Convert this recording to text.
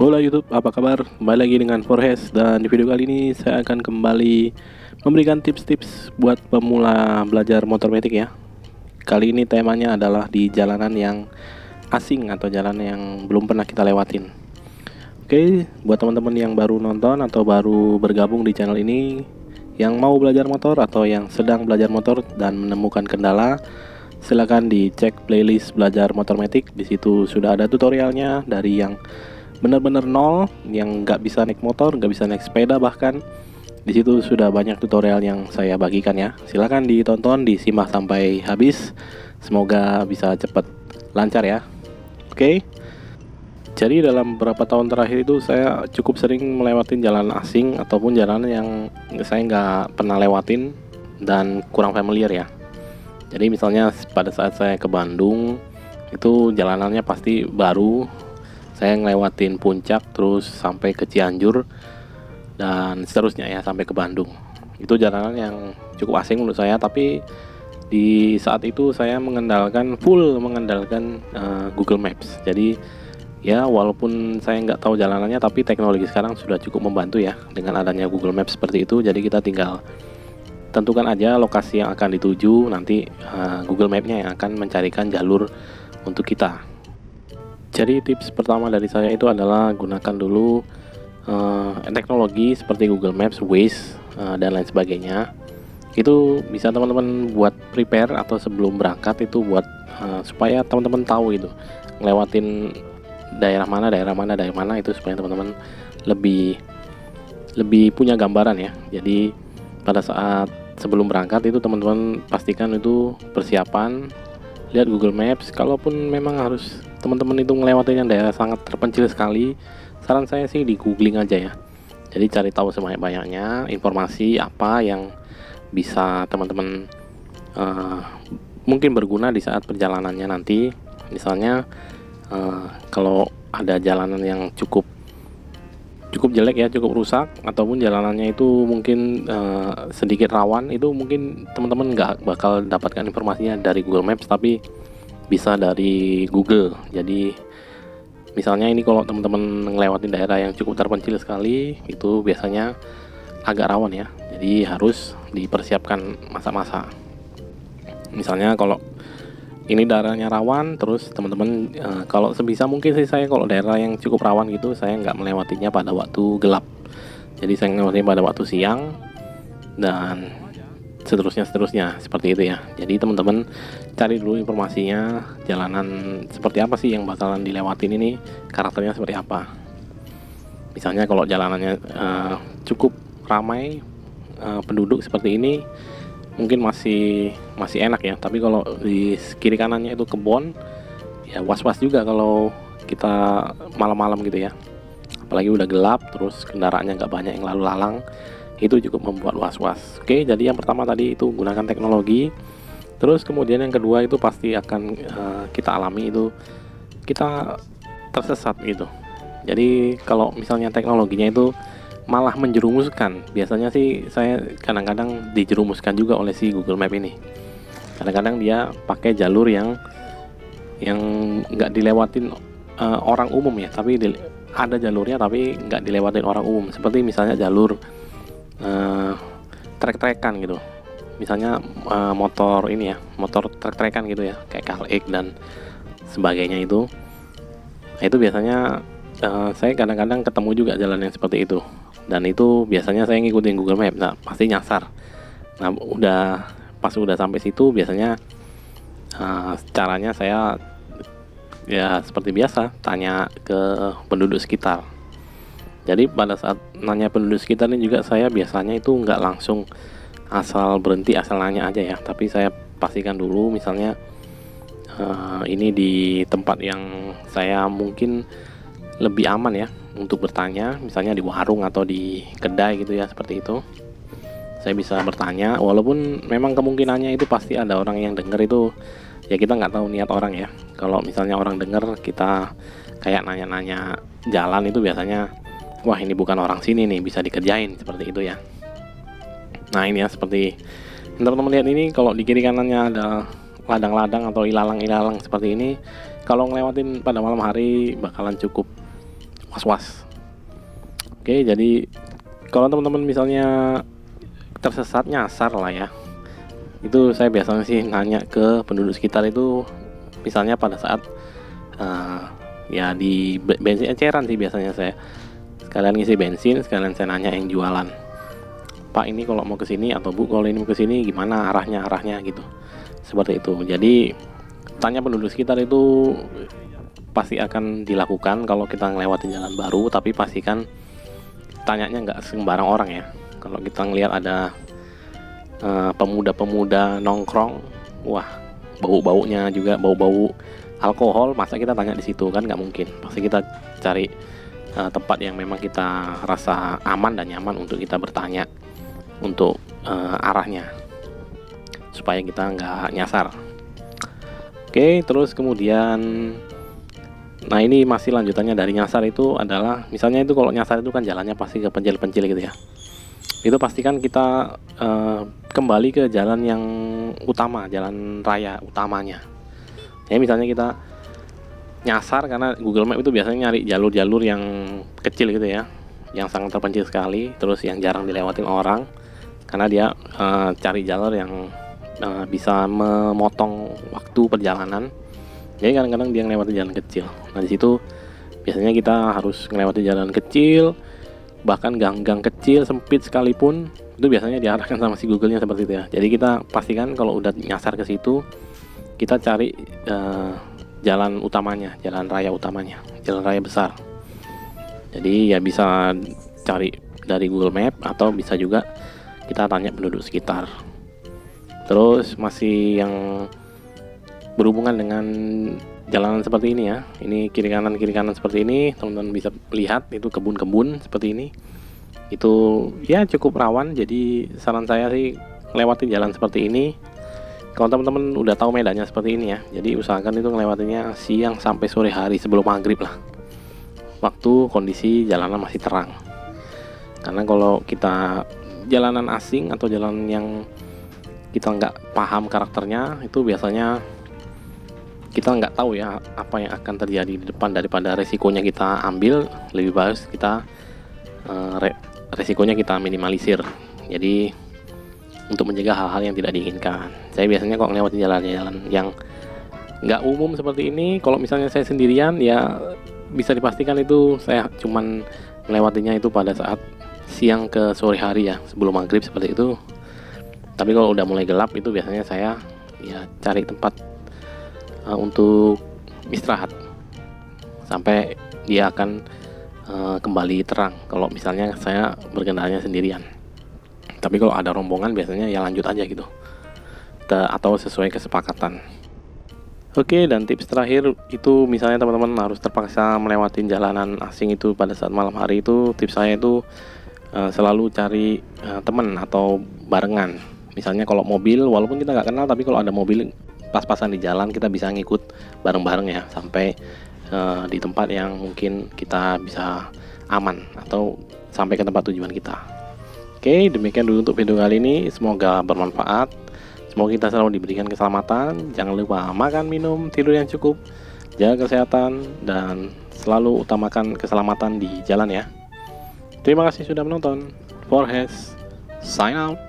Hola YouTube, apa kabar? Kembali lagi dengan Forhes, dan di video kali ini saya akan kembali memberikan tips-tips buat pemula belajar motor metik ya. Kali ini temanya adalah di jalanan yang asing atau jalanan yang belum pernah kita lewatin. Oke, buat teman-teman yang baru nonton atau baru bergabung di channel ini, yang mau belajar motor atau yang sedang belajar motor dan menemukan kendala, silakan dicek playlist belajar motor metik. Di situ sudah ada tutorialnya dari yang benar-benar nol, yang nggak bisa naik motor, nggak bisa naik sepeda, bahkan di situ sudah banyak tutorial yang saya bagikan ya. Silahkan ditonton, disimak sampai habis. Semoga bisa cepat lancar ya. Oke, jadi dalam beberapa tahun terakhir itu saya cukup sering melewati jalan asing ataupun jalan yang saya nggak pernah lewatin dan kurang familiar ya. Jadi misalnya pada saat saya ke Bandung itu jalanannya pasti baru. Saya ngelewatin Puncak terus sampai ke Cianjur dan seterusnya ya sampai ke Bandung. Itu jalanan yang cukup asing menurut saya, tapi di saat itu saya full mengandalkan Google Maps. Jadi ya walaupun saya nggak tahu jalanannya, tapi teknologi sekarang sudah cukup membantu ya dengan adanya Google Maps seperti itu. Jadi kita tinggal tentukan aja lokasi yang akan dituju, nanti Google Map-nya yang akan mencarikan jalur untuk kita. Jadi tips pertama dari saya itu adalah gunakan dulu teknologi seperti Google Maps, Waze, dan lain sebagainya. Itu bisa teman-teman buat prepare atau sebelum berangkat itu buat supaya teman-teman tahu itu ngelewatin daerah mana itu, supaya teman-teman lebih punya gambaran ya. Jadi pada saat sebelum berangkat itu teman-teman pastikan itu persiapan, lihat Google Maps. Kalaupun memang harus teman-teman itu melewati daerah sangat terpencil sekali, saran saya sih di googling aja ya. Jadi cari tahu sebanyak-banyaknya informasi apa yang bisa teman-teman mungkin berguna di saat perjalanannya nanti. Misalnya kalau ada jalanan yang cukup jelek ya, cukup rusak, ataupun jalanannya itu mungkin sedikit rawan, itu mungkin teman-teman nggak bakal dapatkan informasinya dari Google Maps, tapi bisa dari Google. Jadi misalnya ini kalau teman-teman ngelewatin daerah yang cukup terpencil sekali, itu biasanya agak rawan ya, jadi harus dipersiapkan masa-masa. Misalnya kalau ini daerahnya rawan, terus teman-teman kalau sebisa mungkin sih saya kalau daerah yang cukup rawan gitu, saya nggak melewatinya pada waktu gelap. Jadi saya melewatinya pada waktu siang dan seterusnya seperti itu ya. Jadi teman-teman cari dulu informasinya, jalanan seperti apa sih yang bakalan dilewatin ini, karakternya seperti apa. Misalnya kalau jalanannya cukup ramai penduduk seperti ini, mungkin masih enak ya. Tapi kalau di kiri kanannya itu kebun, ya was-was juga kalau kita malam-malam gitu ya. Apalagi udah gelap, terus kendaraannya nggak banyak yang lalu lalang, itu cukup membuat was-was. Oke, jadi yang pertama tadi itu gunakan teknologi. Terus kemudian yang kedua itu pasti akan kita alami, itu kita tersesat gitu. Jadi kalau misalnya teknologinya itu malah menjerumuskan, biasanya sih saya kadang-kadang dijerumuskan juga oleh si Google Map ini. Kadang-kadang dia pakai jalur yang nggak dilewatin orang umum ya, tapi ada jalurnya tapi nggak dilewatin orang umum. Seperti misalnya jalur trek-trekan gitu. Misalnya motor ini ya, motor trek-trekan gitu ya, kayak KLX dan sebagainya itu. Nah, itu biasanya saya kadang-kadang ketemu juga jalan yang seperti itu. Dan itu biasanya saya ngikutin Google Maps, nah pasti nyasar. Nah pas udah sampai situ biasanya caranya saya ya seperti biasa, tanya ke penduduk sekitar. Jadi pada saat nanya penduduk sekitar ini juga saya biasanya itu nggak langsung asal berhenti asal nanya aja ya, tapi saya pastikan dulu misalnya ini di tempat yang saya mungkin lebih aman ya untuk bertanya, misalnya di warung atau di kedai gitu ya, seperti itu. Saya bisa bertanya, walaupun memang kemungkinannya itu pasti ada orang yang denger itu ya, kita nggak tahu niat orang ya. Kalau misalnya orang denger kita kayak nanya-nanya jalan, itu biasanya wah ini bukan orang sini nih, bisa dikerjain seperti itu ya. Nah ini ya, seperti teman-teman lihat ini, kalau di kiri kanannya ada ladang-ladang atau ilalang-ilalang seperti ini, kalau ngelewatin pada malam hari bakalan cukup was-was. Oke, jadi kalau teman-teman misalnya tersesat nyasar lah ya, itu saya biasanya sih nanya ke penduduk sekitar itu, misalnya pada saat ya di bensin eceran sih biasanya saya sekalian ngisi bensin, sekalian saya nanya yang jualan, Pak ini kalau mau ke sini, atau Bu kalau ini mau ke sini gimana arahnya gitu, seperti itu. Jadi tanya penduduk sekitar itu pasti akan dilakukan kalau kita ngelewatin jalan baru, tapi pastikan tanyanya nggak sembarang orang ya. Kalau kita ngelihat ada pemuda-pemuda nongkrong, wah bau-baunya juga bau-bau alkohol, masa kita tanya di situ, kan nggak mungkin. Pasti kita cari tempat yang memang kita rasa aman dan nyaman untuk kita bertanya untuk arahnya, supaya kita nggak nyasar. Oke, terus kemudian nah ini masih lanjutannya dari nyasar itu adalah, misalnya itu kalau nyasar itu kan jalannya pasti ke pencil-pencil gitu ya. Itu pastikan kita kembali ke jalan yang utama, jalan raya utamanya. Ya misalnya kita nyasar karena Google Map itu biasanya nyari jalur-jalur yang kecil gitu ya, yang sangat terpencil sekali, terus yang jarang dilewatin orang, karena dia cari jalur yang bisa memotong waktu perjalanan. Jadi kadang-kadang dia ngelewatin jalan kecil. Nah di situ biasanya kita harus ngelewatin jalan kecil, bahkan gang-gang kecil sempit sekalipun, itu biasanya diarahkan sama si Google-nya seperti itu ya. Jadi kita pastikan kalau udah nyasar ke situ, kita cari jalan utamanya, jalan raya utamanya, jalan raya besar. Jadi ya bisa cari dari Google Map, atau bisa juga kita tanya penduduk sekitar. Terus masih yang berhubungan dengan jalanan seperti ini ya, ini kiri kanan seperti ini, teman-teman bisa lihat itu kebun-kebun seperti ini, itu ya cukup rawan. Jadi saran saya sih lewati jalan seperti ini. Kalau teman-teman udah tahu medannya seperti ini ya, jadi usahakan itu melewatinya siang sampai sore hari sebelum maghrib lah, waktu kondisi jalanan masih terang. Karena kalau kita jalanan asing atau jalan yang kita nggak paham karakternya, itu biasanya kita nggak tahu ya apa yang akan terjadi di depan. Daripada resikonya kita ambil, lebih bagus kita resikonya kita minimalisir. Jadi untuk mencegah hal-hal yang tidak diinginkan, saya biasanya kok ngelewatin jalan-jalan yang nggak umum seperti ini. Kalau misalnya saya sendirian ya bisa dipastikan itu saya cuman melewatinya itu pada saat siang ke sore hari ya, sebelum maghrib seperti itu. Tapi kalau udah mulai gelap itu biasanya saya ya cari tempat untuk istirahat sampai dia akan kembali terang, kalau misalnya saya berkendaranya sendirian. Tapi kalau ada rombongan biasanya ya lanjut aja gitu, atau sesuai kesepakatan. Oke, dan tips terakhir itu misalnya teman-teman harus terpaksa melewatin jalanan asing itu pada saat malam hari, itu tips saya itu selalu cari teman atau barengan. Misalnya kalau mobil, walaupun kita nggak kenal, tapi kalau ada mobil pas-pasan di jalan, kita bisa ngikut bareng-bareng ya, sampai di tempat yang mungkin kita bisa aman, atau sampai ke tempat tujuan kita. Oke, demikian dulu untuk video kali ini, semoga bermanfaat. Semoga kita selalu diberikan keselamatan. Jangan lupa makan, minum, tidur yang cukup, jaga kesehatan, dan selalu utamakan keselamatan di jalan ya. Terima kasih sudah menonton. Forhes, sign out.